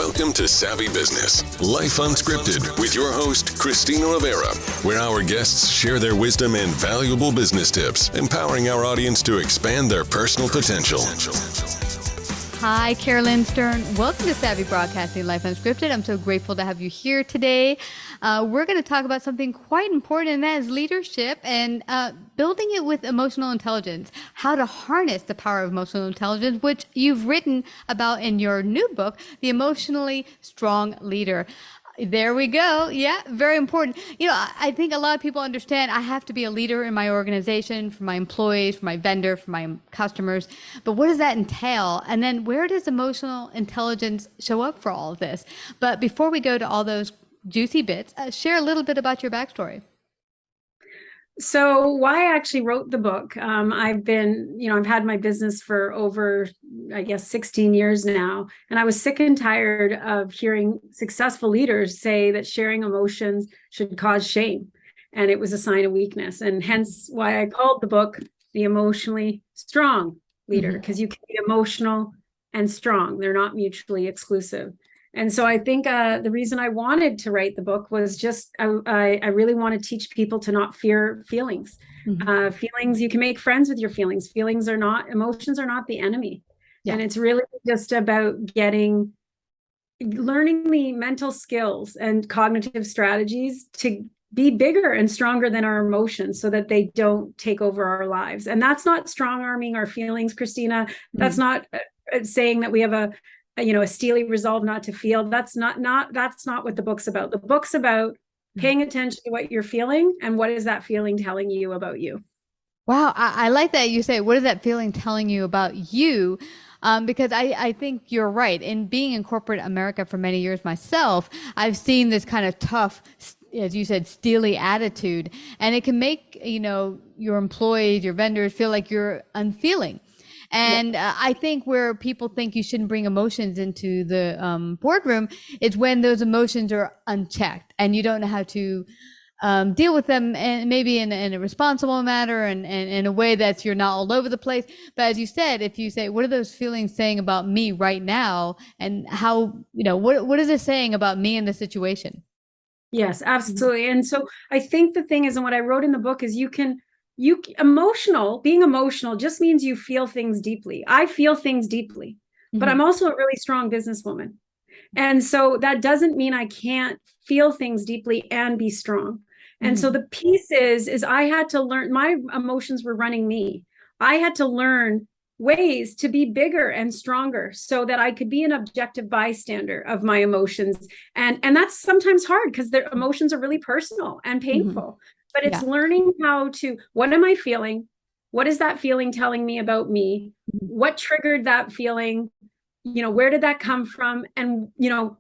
Welcome to Savvy Business, Life Unscripted, with your host, Christina Rivera, where our guests share their wisdom and valuable business tips, empowering our audience to expand their personal potential. Hi, CAROLYN STERN. Welcome to Savvy Broadcasting, Life Unscripted. I'm so grateful to have you here today. We're going to talk about something quite important, and that is leadership and building it with emotional intelligence, how to harness the power of emotional intelligence, which you've written about in your new book, The Emotionally Strong Leader. There we go. Yeah, very important. I think a lot of people understand I have to be a leader in my organization, for my employees, for my vendor, for my customers. But what does that entail? And then where does emotional intelligence show up for all of this? But before we go to all those juicy bits, share a little bit about your backstory. So why I actually wrote the book, I've had my business for over, 16 years now. And I was sick and tired of hearing successful leaders say that sharing emotions should cause shame. And it was a sign of weakness. And hence why I called the book The Emotionally Strong Leader, because you can be emotional and strong. They're not mutually exclusive. And so I think the reason I wanted to write the book was just I really want to teach people to not fear feelings. Feelings, you can make friends with your feelings. Emotions are not the enemy. Yeah. And it's really just about learning the mental skills and cognitive strategies to be bigger and stronger than our emotions so that they don't take over our lives. And that's not strong arming our feelings, Christina. That's not saying that we have a steely resolve not to feel. That's not what the book's about. The book's about paying attention to what you're feeling and what is that feeling telling you about you. Wow. I like that you say, what is that feeling telling you about you? Because I think you're right. In being in corporate America for many years myself, I've seen this kind of tough, as you said, steely attitude, and it can make, your employees, your vendors feel like you're unfeeling. And I think where people think you shouldn't bring emotions into the boardroom is when those emotions are unchecked and you don't know how to deal with them, and maybe in a responsible manner and in a way that you're not all over the place. But as you said, if you say, what are those feelings saying about me right now? And how, what is it saying about me in the situation? Yes, absolutely. And so I think the thing is, and what I wrote in the book is being emotional just means you feel things deeply. I feel things deeply, but I'm also a really strong businesswoman. And so that doesn't mean I can't feel things deeply and be strong. And so the piece is I had to learn, my emotions were running me. I had to learn ways to be bigger and stronger so that I could be an objective bystander of my emotions. And that's sometimes hard because their emotions are really personal and painful. But it's learning what am I feeling? What is that feeling telling me about me? What triggered that feeling? Where did that come from? And,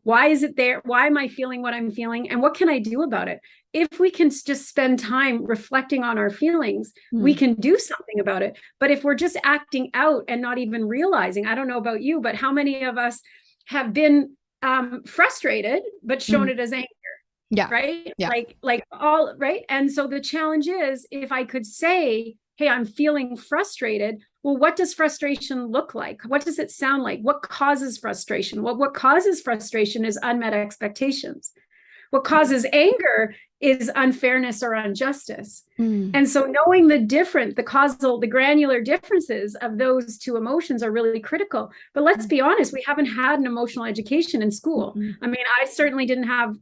why is it there? Why am I feeling what I'm feeling? And what can I do about it? If we can just spend time reflecting on our feelings, we can do something about it. But if we're just acting out and not even realizing, I don't know about you, but how many of us have been frustrated, but shown it as anger? Yeah. Right. Yeah. Like all right. And so the challenge is, if I could say, hey, I'm feeling frustrated. Well, what does frustration look like? What does it sound like? What causes frustration? What causes frustration is unmet expectations. What causes anger is unfairness or injustice. And so knowing the granular differences of those two emotions are really critical. But let's be honest, we haven't had an emotional education in school. I mean, I certainly didn't have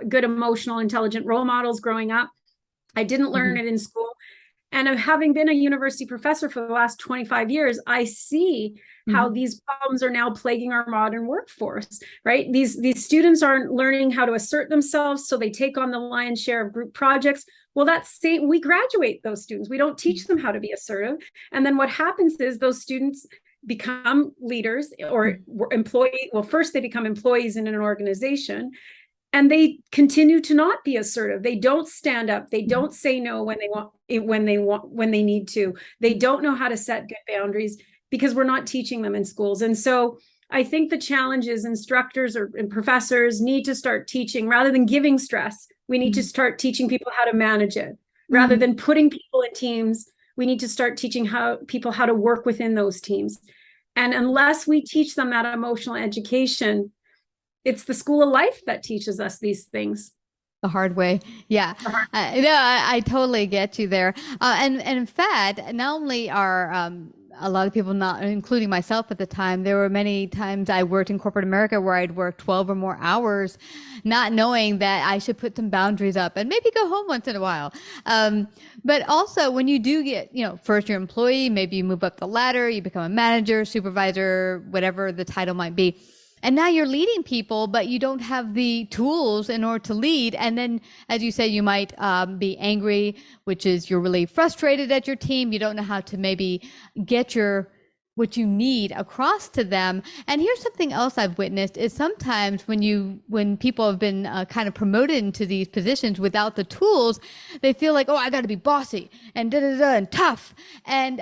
good emotional intelligent role models growing up. I didn't learn it in school. And having been a university professor for the last 25 years, I see how these problems are now plaguing our modern workforce, right? These students aren't learning how to assert themselves, so they take on the lion's share of group projects. Well, we graduate those students. We don't teach them how to be assertive. And then what happens is those students become leaders or first they become employees in an organization. And they continue to not be assertive. They don't stand up. They don't say no when they need to. They don't know how to set good boundaries because we're not teaching them in schools. And so I think the challenge is instructors and professors need to start teaching rather than giving stress. We need to start teaching people how to manage it rather than putting people in teams. We need to start teaching people how to work within those teams. And unless we teach them that emotional education, it's the school of life that teaches us these things. The hard way. Yeah. No, I totally get you there. And in fact, not only are a lot of people, not including myself at the time, there were many times I worked in corporate America where I'd work 12 or more hours, not knowing that I should put some boundaries up and maybe go home once in a while. But also when you do get, first year employee, maybe you move up the ladder, you become a manager, supervisor, whatever the title might be. And now you're leading people, but you don't have the tools in order to lead. And then, as you say, you might be angry, which is you're really frustrated at your team. You don't know how to maybe get what you need across to them. And here's something else I've witnessed is sometimes when people have been kind of promoted into these positions without the tools, they feel like, oh, I got to be bossy and and tough. And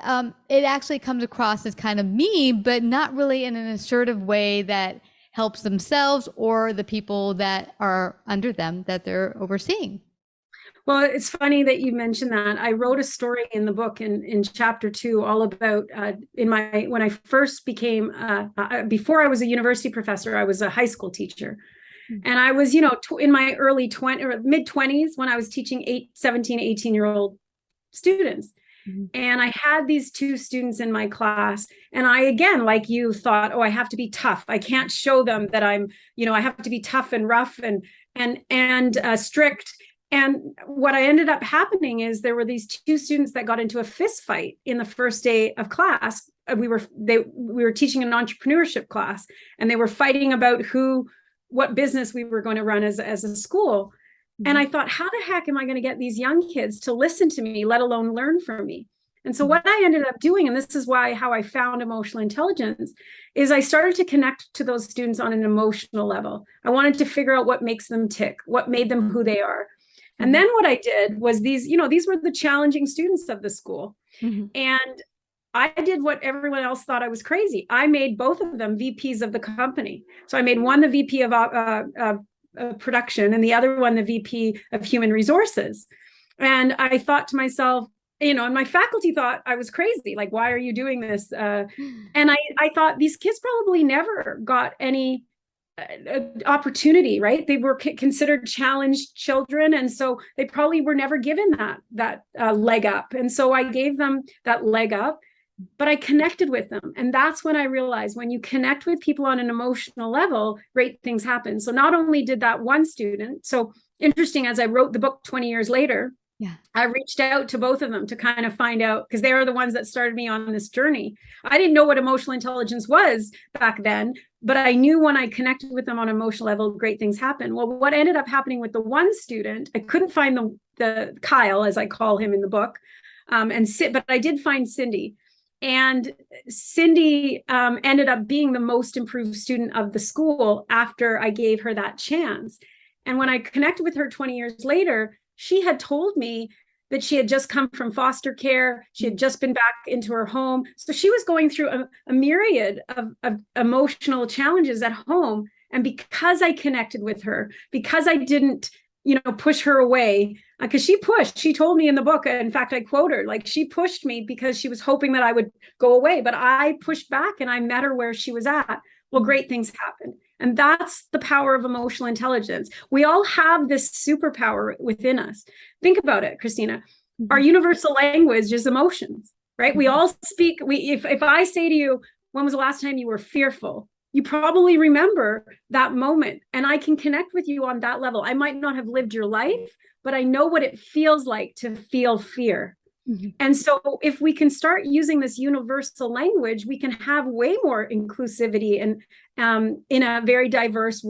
it actually comes across as kind of mean, but not really in an assertive way that helps themselves or the people that are under them that they're overseeing. Well, it's funny that you mentioned that. I wrote a story in the book in chapter 2 all about when I first became before I was a university professor, I was a high school teacher. And I was, in my early 20 or mid 20s when I was teaching 17, 18-year-old students. And I had these 2 students in my class. And I, again, like you, thought, oh, I have to be tough. I can't show them that I'm, I have to be tough and rough and strict. And what I ended up happening is there were these 2 students that got into a fist fight in the first day of class. We were teaching an entrepreneurship class, and they were fighting about what business we were going to run as a school. And I thought, how the heck am I going to get these young kids to listen to me, let alone learn from me? And so what I ended up doing, and this is how I found emotional intelligence, is I started to connect to those students on an emotional level. I wanted to figure out what makes them tick, what made them who they are. And then what I did was these were the challenging students of the school. And I did what everyone else thought I was crazy. I made both of them VPs of the company. So I made one the VP of production and the other one the VP of human resources. And I thought to myself, and my faculty thought I was crazy. Like, why are you doing this? And I thought these kids probably never got any opportunity, right? They were considered challenged children. And so they probably were never given that leg up. And so I gave them that leg up, but I connected with them. And that's when I realized when you connect with people on an emotional level, great things happen. So not only did that one student, so interesting, as I wrote the book 20 years later, I reached out to both of them to kind of find out, because they are the ones that started me on this journey. I didn't know what emotional intelligence was back then, but I knew when I connected with them on an emotional level, great things happen. Well, what ended up happening with the one student, I couldn't find the Kyle, as I call him in the book, but I did find Cindy. And Cindy ended up being the most improved student of the school after I gave her that chance. And when I connected with her 20 years later, she had told me that she had just come from foster care. She had just been back into her home. So she was going through a myriad of emotional challenges at home. And because I connected with her, because I didn't, push her away, because she told me in the book, in fact, I quote her, like, she pushed me because she was hoping that I would go away, but I pushed back and I met her where she was at. Well, great things happened. And that's the power of emotional intelligence. We all have this superpower within us. Think about it, Christina. Our universal language is emotions, right? We all speak. If I say to you, when was the last time you were fearful? You probably remember that moment, and I can connect with you on that level. I might not have lived your life, but I know what it feels like to feel fear. And so if we can start using this universal language, we can have way more inclusivity and in a very diverse,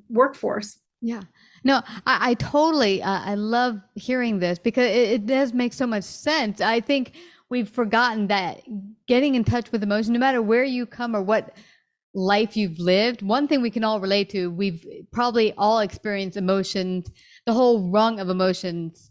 workforce. Yeah. No, I totally, I love hearing this because it does make so much sense. I think we've forgotten that getting in touch with emotion, no matter where you come or what life you've lived, one thing we can all relate to, we've probably all experienced emotions, the whole rung of emotions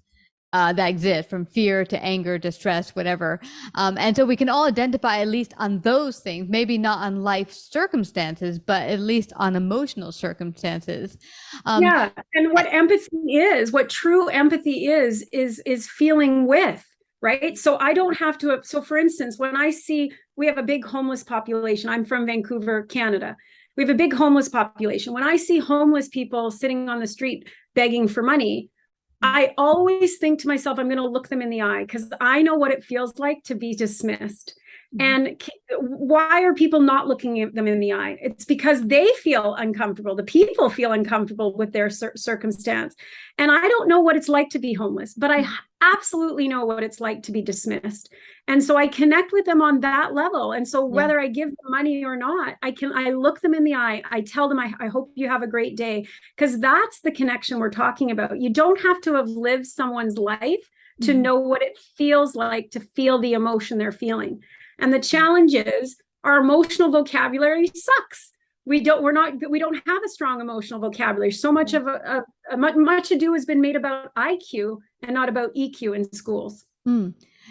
that exist, from fear to anger to stress, whatever. And so we can all identify at least on those things, maybe not on life circumstances, but at least on emotional circumstances. And what empathy is, what true empathy is feeling with, right? So I don't have to, so for instance, when I see, we have a big homeless population. I'm from Vancouver, Canada. we have a big homeless population. When I see homeless people sitting on the street begging for money, I always think to myself, I'm going to look them in the eye because I know what it feels like to be dismissed. And why are people not looking at them in the eye? It's because they feel uncomfortable. The people feel uncomfortable with their circumstance. And I don't know what it's like to be homeless, but I absolutely know what it's like to be dismissed. And so I connect with them on that level. And so whether I give them money or not, I look them in the eye. I tell them, I hope you have a great day, because that's the connection we're talking about. You don't have to have lived someone's life to know what it feels like to feel the emotion they're feeling. And the challenge is our emotional vocabulary sucks. We don't have a strong emotional vocabulary. So much of much ado has been made about IQ and not about EQ in schools.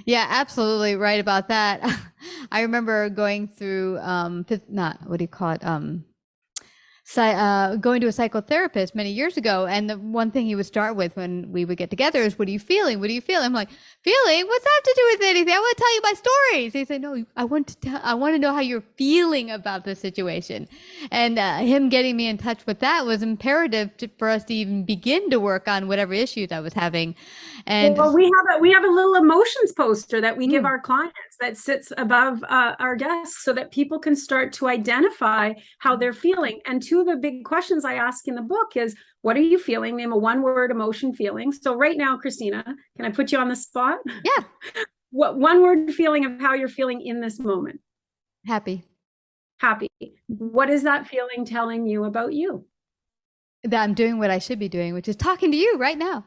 Yeah, absolutely right about that. I remember going through going to a psychotherapist many years ago, and the one thing he would start with when we would get together is, "What are you feeling? What are you feeling?" I'm like, "Feeling? What's that to do with anything? I want to tell you my stories." He said, "No, I want to know how you're feeling about the situation." And him getting me in touch with that was imperative for us to even begin to work on whatever issues I was having. And well, we have a little emotions poster that we give our clients that sits above our desk so that people can start to identify how they're feeling. And two of the big questions I ask in the book is, what are you feeling? Name a one-word emotion feeling. So right now, Christina, can I put you on the spot? Yeah. What one-word feeling of how you're feeling in this moment? Happy. Happy. What is that feeling telling you about you? That I'm doing what I should be doing, which is talking to you right now.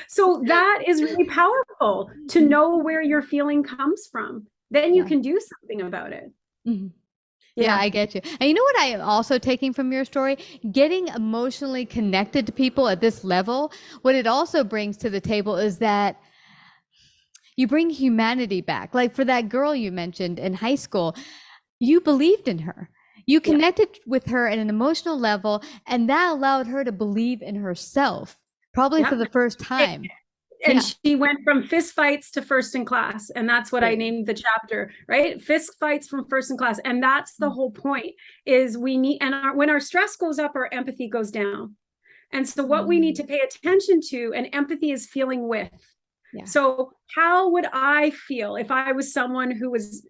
So that is really powerful to know where your feeling comes from. Then you can do something about it. Yeah, I get you. And you know what I am also taking from your story? Getting emotionally connected to people at this level, what it also brings to the table is that you bring humanity back. Like for that girl you mentioned in high school, you believed in her. You connected with her at an emotional level, and that allowed her to believe in herself, probably for the first time. And she went from fist fights to first in class. And that's what I named the chapter, right? Fist fights from first in class. And that's the whole point is we need, and when our stress goes up, our empathy goes down. And so what we need to pay attention to, and empathy is feeling with. So how would I feel if I was someone who was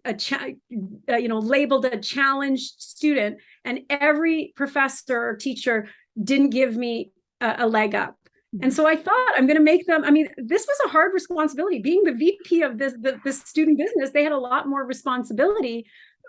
labeled a challenged student, and every professor or teacher didn't give me a leg up? And so I thought, I'm going to make them, this was a hard responsibility. Being the VP of this student business, they had a lot more responsibility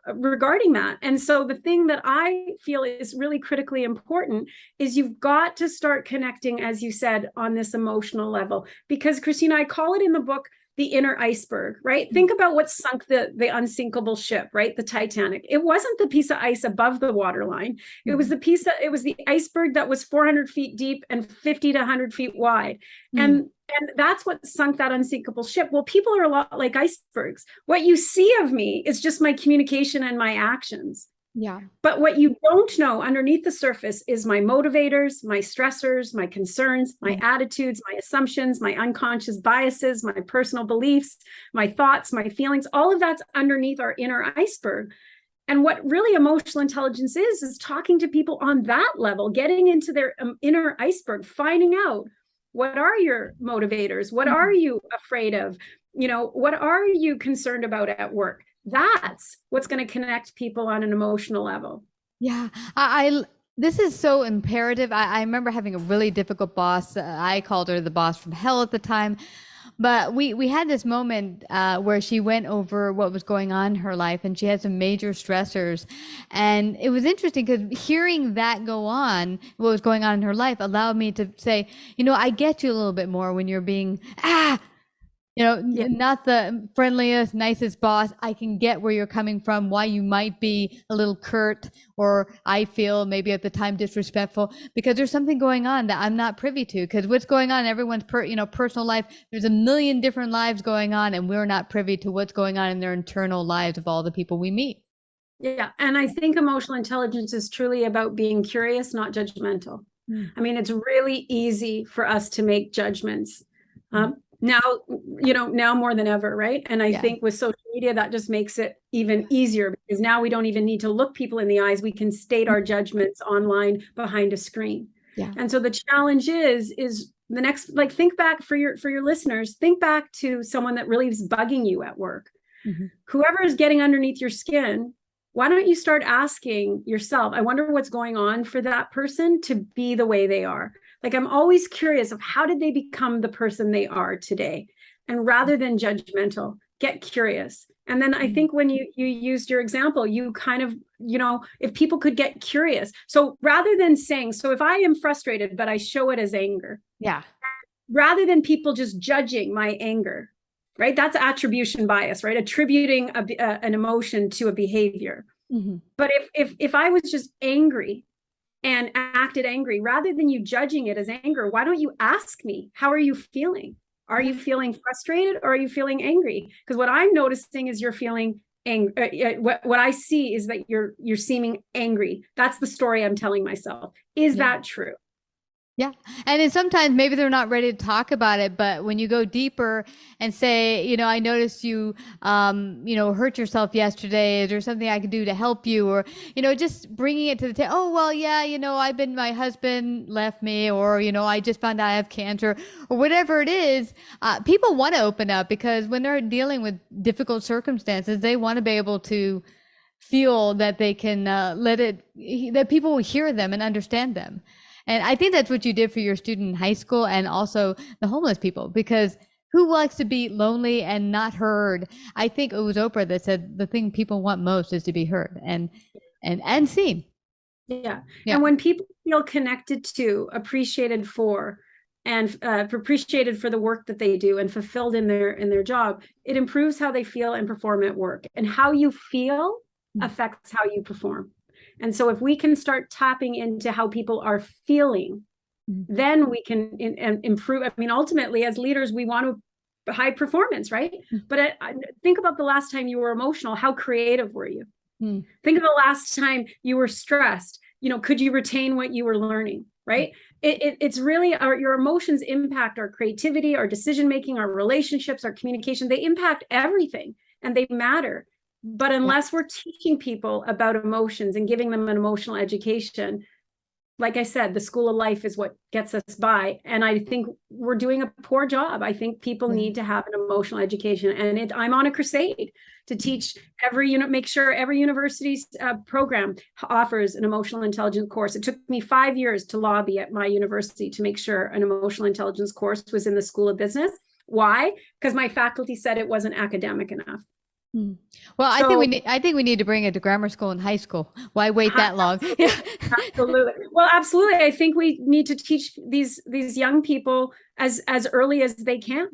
regarding that. And so the thing that I feel is really critically important is you've got to start connecting, as you said, on this emotional level. Because Christina, I call it in the book, the inner iceberg, right? Think about what sunk the unsinkable ship, right? The Titanic. It wasn't the piece of ice above the waterline. It was the iceberg that was 400 feet deep and 50 to 100 feet wide. And that's what sunk that unsinkable ship. Well, people are a lot like icebergs. What you see of me is just my communication and my actions. Yeah. But what you don't know underneath the surface is my motivators, my stressors, my concerns, my attitudes, my assumptions, my unconscious biases, my personal beliefs, my thoughts, my feelings. All of that's underneath our inner iceberg. And what really emotional intelligence is talking to people on that level, getting into their inner iceberg, finding out, what are your motivators? What are you afraid of? What are you concerned about at work? That's what's going to connect people on an emotional level. Yeah, this is so imperative. I remember having a really difficult boss. I called her the boss from hell at the time. But we had this moment where she went over what was going on in her life, and she had some major stressors. And it was interesting because hearing that go on, what was going on in her life, allowed me to say, I get you a little bit more when you're being, not the friendliest, nicest boss. I can get where you're coming from, why you might be a little curt, or I feel maybe at the time disrespectful, because there's something going on that I'm not privy to. Because what's going on in everyone's personal life, there's a million different lives going on, and we're not privy to what's going on in their internal lives of all the people we meet. Yeah, and I think emotional intelligence is truly about being curious, not judgmental. It's really easy for us to make judgments. Now, now more than ever, right? And I think with social media, that just makes it even easier, because now we don't even need to look people in the eyes. We can state our judgments online behind a screen. Yeah. And so the challenge is the next, like, think back for your listeners, think back to someone that really is bugging you at work. Mm-hmm. Whoever is getting underneath your skin, why don't you start asking yourself, I wonder what's going on for that person to be the way they are. Like, I'm always curious of how did they become the person they are today? And rather than judgmental, get curious. And then I think when you used your example, you kind of, if people could get curious. So rather than saying, so if I am frustrated, but I show it as anger. Yeah. Rather than people just judging my anger, right? That's attribution bias, right? Attributing an emotion to a behavior. Mm-hmm. But if I was just angry and acted angry, rather than you judging it as anger, why don't you ask me, how are you feeling? Are you feeling frustrated or are you feeling angry? Because what I'm noticing is you're feeling angry. What I see is that you're seeming angry. That's the story I'm telling myself. Is that true? Yeah. And then sometimes maybe they're not ready to talk about it, but when you go deeper and say, I noticed you, hurt yourself yesterday. Is there something I can do to help you? Or, just bringing it to the table. Oh, well, yeah, my husband left me, or, I just found out I have cancer, or whatever it is. People want to open up, because when they're dealing with difficult circumstances, they want to be able to feel that they can that people will hear them and understand them. And I think that's what you did for your student in high school, and also the homeless people, because who likes to be lonely and not heard? I think it was Oprah that said the thing people want most is to be heard and seen. Yeah. And when people feel connected to, appreciated for, and appreciated for the work that they do and fulfilled in their job, it improves how they feel and perform at work. And how you feel affects how you perform. And so if we can start tapping into how people are feeling, then we can improve. I mean, ultimately, as leaders, we want high performance, right? But think about the last time you were emotional. How creative were you? Think of the last time you were stressed. Could you retain what you were learning, right? It's really your emotions impact our creativity, our decision-making, our relationships, our communication. They impact everything, and they matter. But unless we're teaching people about emotions and giving them an emotional education, like I said, the school of life is what gets us by. And I think we're doing a poor job. I think people need to have an emotional education. And I'm on a crusade to teach make sure every university's program offers an emotional intelligence course. It took me 5 years to lobby at my university to make sure an emotional intelligence course was in the School of Business. Why? Because my faculty said it wasn't academic enough. Well, I think we need to bring it to grammar school and high school. Why wait that long? Absolutely. Well, absolutely. I think we need to teach these young people as early as they can.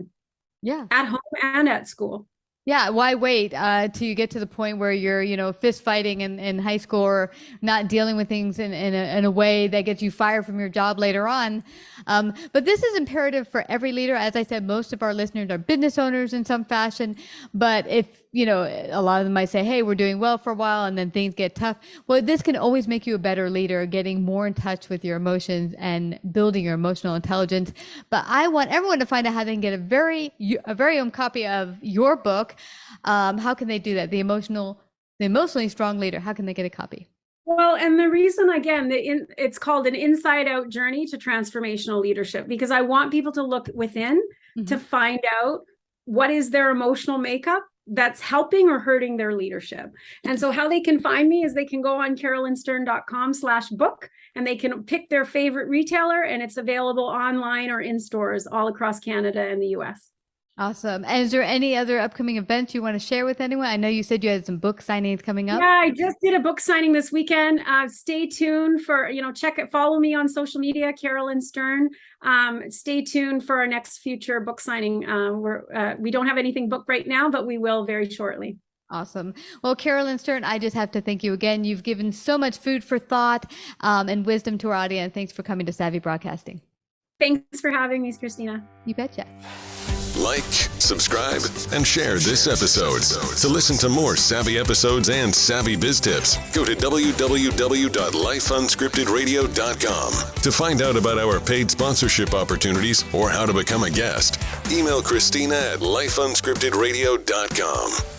Yeah. At home and at school. Yeah, why wait till you get to the point where you're, fist fighting in high school, or not dealing with things in a way that gets you fired from your job later on. But this is imperative for every leader. As I said, most of our listeners are business owners in some fashion. But if, a lot of them might say, hey, we're doing well for a while and then things get tough. Well, this can always make you a better leader, getting more in touch with your emotions and building your emotional intelligence. But I want everyone to find out how they can get a very own copy of your book. How can they do that? The Emotionally Strong Leader. How can they get a copy? Well, and the reason, again, it's called An Inside Out Journey to Transformational Leadership, because I want people to look within to find out what is their emotional makeup that's helping or hurting their leadership. And so how they can find me is they can go on CAROLYNSTERN.com/book, and they can pick their favorite retailer, and it's available online or in stores all across Canada and the US. Awesome. And is there any other upcoming events you want to share with anyone? I know you said you had some book signings coming up. Yeah, I just did a book signing this weekend. Stay tuned for, follow me on social media, Carolyn Stern. Stay tuned for our next future book signing. We don't have anything booked right now, but we will very shortly. Awesome. Well, Carolyn Stern, I just have to thank you again. You've given so much food for thought and wisdom to our audience. Thanks for coming to Savvy Broadcasting. Thanks for having me, Christina. You betcha. like, subscribe, and share this episode. To listen to more savvy episodes and savvy biz tips, go to www.lifeunscriptedradio.com. To find out about our paid sponsorship opportunities or how to become a guest, email Christina at lifeunscriptedradio.com.